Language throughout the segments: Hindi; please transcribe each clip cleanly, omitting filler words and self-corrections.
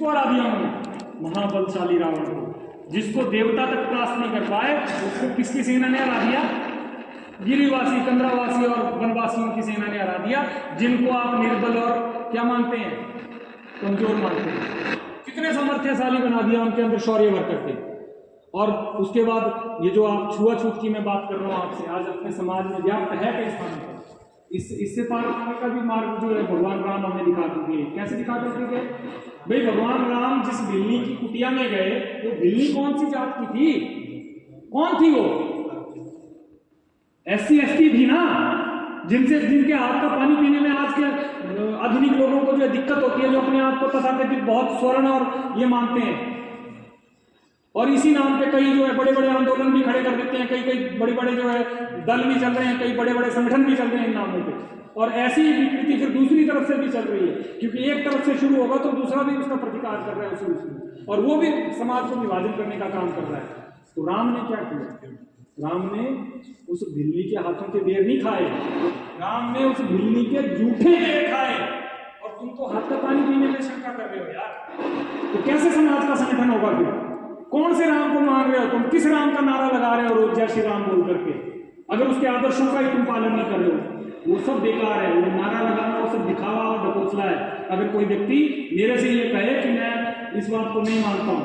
किसको हरा दिया उन्होंने? महाबलशाली रावण को, जिसको देवता तक त्रास नहीं कर पाए, उसको किसकी सेना ने हरा दिया? गिरिवासी, कंदरावासी और वनवासियों की सेना ने हरा दिया, जिनको आप निर्बल और क्या मानते हैं? कमजोर मानते हैं। कितने सामर्थ्यशाली बना दिया उनके अंदर शौर्य भर करके। और उसके बाद ये जो आप छुआछूत की मैं बात कर रहा हूँ आपसे, आज अपने समाज में व्याप्त है कई स्थानों पर। इससे पार पाने का भी मार्ग जो है भगवान राम हमें दिखा दिए। कैसे दिखा देते थे भाई? भगवान राम जिस बिल्ली की कुटिया में गए, वो बिल्ली कौन सी जात की थी? कौन थी वो? SC ST थी ना, जिनके हाथ का पानी पीने में आज के आधुनिक लोगों को जो दिक्कत होती है, जो अपने आप को तथाकथित बहुत स्वर्ण और ये मानते हैं, और इसी नाम पे कई जो है बड़े बड़े आंदोलन भी खड़े कर देते हैं, कई बड़े बड़े जो है दल भी चल रहे हैं, कई बड़े बड़े संगठन भी चल रहे हैं इन नामों पे। और ऐसी ही विकृति फिर दूसरी तरफ से भी चल रही है, क्योंकि एक तरफ से शुरू होगा तो दूसरा भी उसका प्रतिकार कर रहा है उसी, और वो भी समाज को विभाजन करने का काम कर रहा है। तो राम ने क्या किया? राम ने उस बिल्ली के हाथों के बेर नहीं खाए, राम ने उस बिल्ली के जूठे बेर खाए। और तुम तो हाथ का पानी पीने में शंका कर रहे हो यार, तो कैसे समाज का संगठन होगा फिर? कौन से राम को मान रहे हो तुम? किस राम का नारा लगा रहे हो रोज जय श्री राम बोल करके, अगर उसके आदर्शों का ही तुम पालन नहीं कर रहे हो? वो सब बेकार है, वो नारा लगाना, वो सब दिखावा और ढकोसला है। अगर कोई व्यक्ति मेरे से ये कहे कि मैं इस बात को नहीं मानता हूं,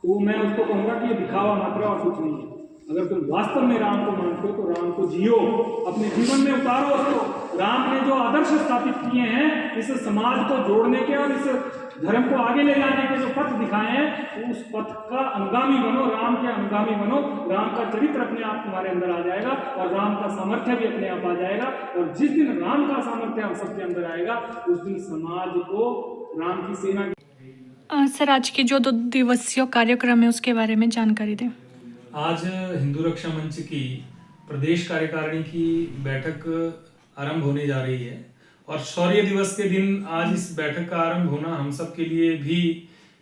तो मैं उसको कहूंगा कि ये दिखावा मात्र और कुछ नहीं है। अगर तुम वास्तव में राम को मानते हो तो राम को जियो, अपने जीवन में उतारो उसको। राम ने जो आदर्श स्थापित किए हैं इस समाज को जोड़ने के और इस धर्म को आगे ले जाने के जो पथ दिखाए हैं, तो उस पथ का अनुगामी बनो, राम के अनुगामी बनो। राम का चरित्र अपने आप तुम्हारे अंदर आ जाएगा और राम का सामर्थ्य भी अपने आप आ जाएगा। और जिस दिन राम का सामर्थ्य हम सबके अंदर आएगा, उस दिन समाज को राम की सेना। सर, आज के जो 2 दिवसीय कार्यक्रम है उसके बारे में जानकारी दें। आज हिंदू रक्षा मंच की प्रदेश कार्यकारिणी की बैठक आरंभ होने जा रही है, और शौर्य दिवस के दिन आज इस बैठक का आरंभ होना हम सब के लिए भी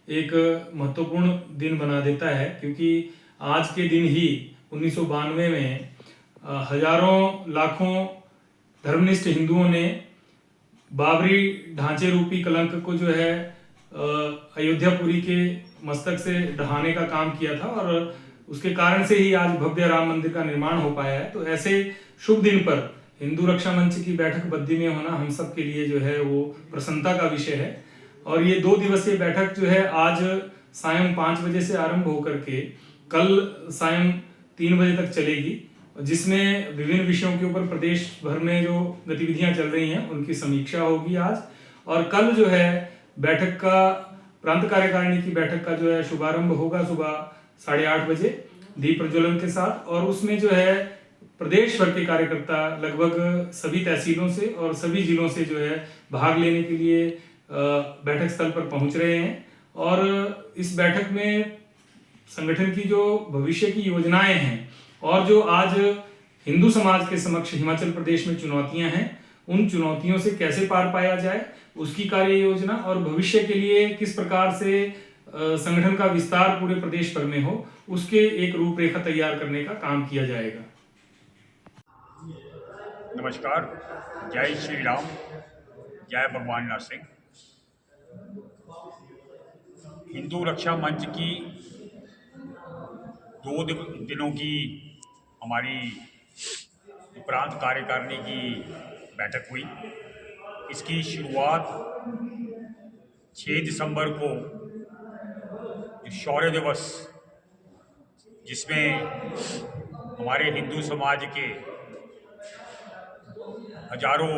एक महत्वपूर्ण दिन बना देता है, क्योंकि आज के दिन ही 1992 में हजारों लाखों धर्मनिष्ठ हिंदुओं ने बाबरी ढांचे रूपी कलंक को जो है अयोध्यापुरी के मस्तक से ढहाने का काम किया था, और उसके कारण से ही आज भव्य राम मंदिर का निर्माण हो पाया है। तो ऐसे शुभ दिन पर हिंदू रक्षा मंच की बैठक बद्दी में होना हम सब के लिए जो है वो प्रसन्नता का विषय है। और ये 2 दिवसीय बैठक जो है आज सायं 5 बजे से आरंभ होकर के कल सायं 3 बजे तक चलेगी, जिसमें विभिन्न विषयों के ऊपर प्रदेश भर में जो गतिविधियां चल रही हैं उनकी समीक्षा होगी आज। और कल जो है बैठक का, प्रांत कार्यकारिणी की बैठक का जो है शुभारंभ होगा सुबह 8:30 बजे दीप प्रज्वलन के साथ। और उसमें जो है प्रदेश भर के कार्यकर्ता लगभग सभी तहसीलों से और सभी जिलों से जो है भाग लेने के लिए बैठक स्थल पर पहुंच रहे हैं। और इस बैठक में संगठन की जो भविष्य की योजनाएं हैं और जो आज हिंदू समाज के समक्ष हिमाचल प्रदेश में चुनौतियां हैं, उन चुनौतियों से कैसे पार पाया जाए, उसकी कार्य योजना और भविष्य के लिए किस प्रकार से संगठन का विस्तार पूरे प्रदेश भर में हो, उसके एक रूपरेखा तैयार करने का काम किया जाएगा। नमस्कार, जय श्री राम, जय भगवान नरसिंह। हिंदू रक्षा मंच की 2 दिनों की हमारी प्रांत कार्यकारिणी की बैठक हुई। इसकी शुरुआत 6 दिसंबर को शौर्य दिवस, जिसमें हमारे हिंदू समाज के हजारों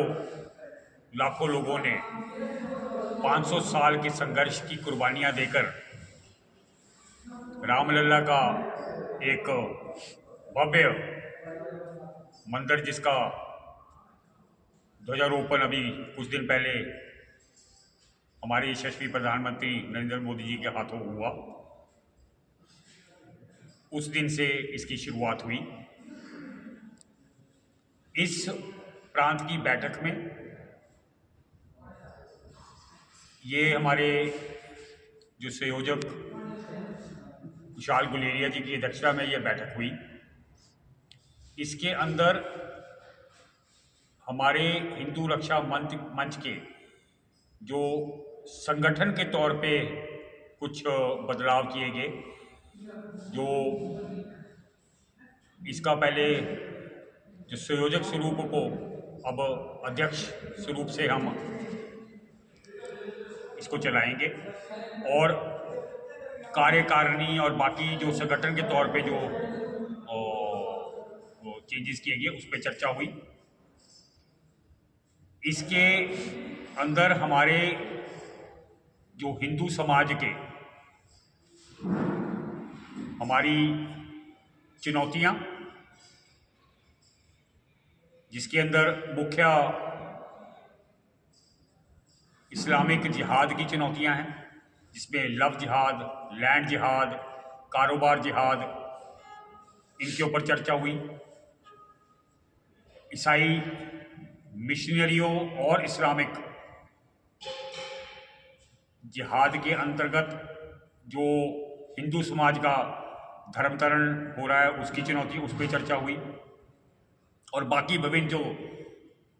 लाखों लोगों ने 500 साल के संघर्ष की कुर्बानियां देकर रामलला का एक भव्य मंदिर, जिसका ध्वजारोपण अभी कुछ दिन पहले हमारे यशस्वी प्रधानमंत्री नरेंद्र मोदी जी के हाथों हुआ, उस दिन से इसकी शुरुआत हुई। इस प्रांत की बैठक में ये हमारे जो संयोजक विशाल गुलेरिया जी की अध्यक्षता में यह बैठक हुई। इसके अंदर हमारे हिंदू रक्षा मंच के जो संगठन के तौर पे कुछ बदलाव किए गए। जो इसका पहले जो संयोजक स्वरूप को अब अध्यक्ष स्वरूप से हम इसको चलाएंगे, और कार्यकारिणी और बाकी जो संगठन के तौर पे जो चेंजेस किए गए उस पर चर्चा हुई। इसके अंदर हमारे जो हिंदू समाज के हमारी चुनौतियां, जिसके अंदर मुख्य इस्लामिक जिहाद की चुनौतियां हैं, जिसमें लव जिहाद, लैंड जिहाद, कारोबार जिहाद, इनके ऊपर चर्चा हुई। ईसाई मिशनरियों और इस्लामिक जिहाद के अंतर्गत जो हिंदू समाज का धर्मांतरण हो रहा है उसकी चुनौती, उस पर चर्चा हुई। और बाकी विभिन्न जो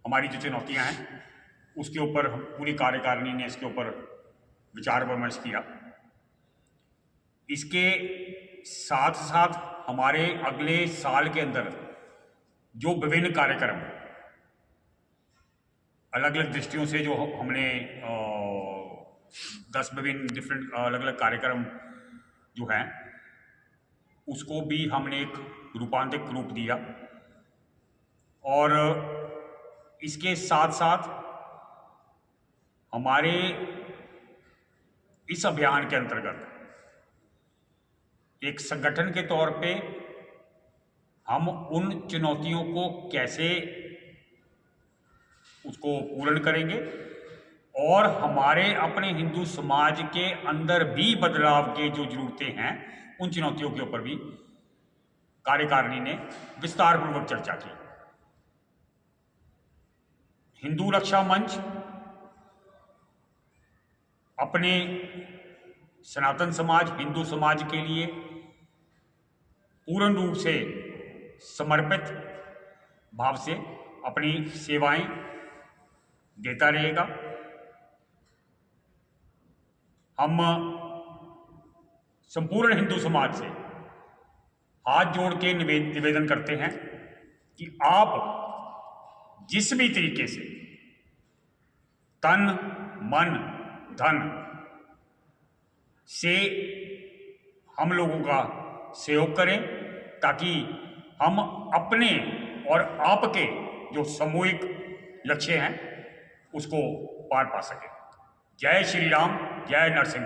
हमारी जो चुनौतियां हैं उसके ऊपर पूरी कार्यकारिणी ने इसके ऊपर विचार विमर्श किया। इसके साथ साथ हमारे अगले साल के अंदर जो विभिन्न कार्यक्रम अलग अलग दृष्टियों से जो हमने 10 विभिन्न डिफरेंट अलग अलग कार्यक्रम जो हैं उसको भी हमने एक रूपांतरित रूप दिया। और इसके साथ साथ हमारे इस अभियान के अंतर्गत एक संगठन के तौर पे हम उन चुनौतियों को कैसे उसको पूर्ण करेंगे, और हमारे अपने हिंदू समाज के अंदर भी बदलाव के जो जरूरतें हैं उन चुनौतियों के ऊपर भी कार्यकारिणी ने विस्तार पूर्वक चर्चा की। हिंदू रक्षा मंच अपने सनातन समाज, हिंदू समाज के लिए पूर्ण रूप से समर्पित भाव से अपनी सेवाएं देता रहेगा। हम संपूर्ण हिंदू समाज से हाथ जोड़ के निवेदन करते हैं कि आप जिस भी तरीके से तन मन धन से हम लोगों का सहयोग करें, ताकि हम अपने और आपके जो सामूहिक लक्ष्य हैं उसको पार पा सकें। जय श्री राम, जय नरसिंह।